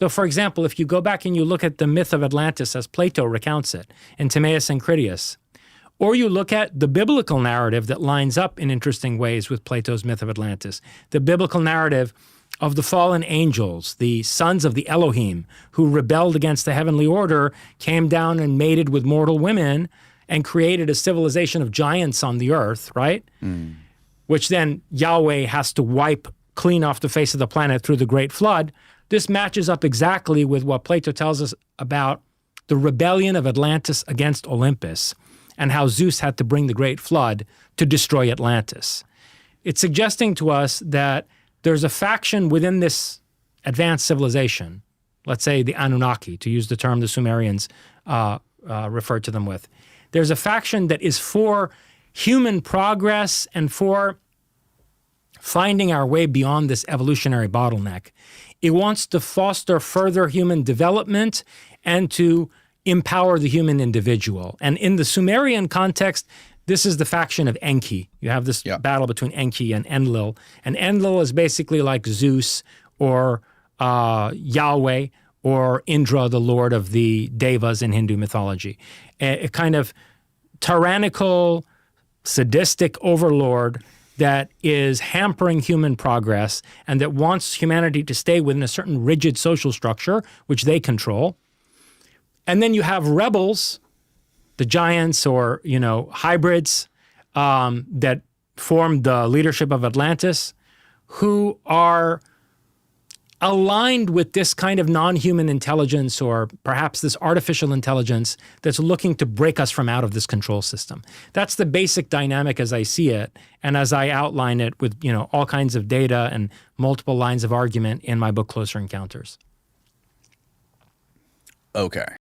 So, for example, if you go back and you look at the myth of Atlantis as Plato recounts it in Timaeus and Critias, or you look at the biblical narrative that lines up in interesting ways with Plato's myth of Atlantis, the biblical narrative of the fallen angels, the sons of the Elohim, who rebelled against the heavenly order, came down and mated with mortal women and created a civilization of giants on the earth, right? Which then Yahweh has to wipe clean off the face of the planet through the great flood. This matches up exactly with what Plato tells us about the rebellion of Atlantis against Olympus and how Zeus had to bring the great flood to destroy Atlantis. It's suggesting to us that there's a faction within this advanced civilization, let's say the Anunnaki, to use the term the Sumerians referred to them with. There's a faction that is for human progress and for finding our way beyond this evolutionary bottleneck. It wants to foster further human development and to empower the human individual. And in the Sumerian context, this is the faction of Enki. You have this battle between Enki and Enlil. And Enlil is basically like Zeus or Yahweh or Indra, the lord of the Devas in Hindu mythology. A kind of tyrannical, sadistic overlord that is hampering human progress and that wants humanity to stay within a certain rigid social structure, which they control. And then you have rebels, the giants or, hybrids that form the leadership of Atlantis, who are aligned with this kind of non-human intelligence or perhaps this artificial intelligence that's looking to break us from out of this control system. That's the basic dynamic as I see it and as I outline it with, all kinds of data and multiple lines of argument in my book, Closer Encounters. Okay.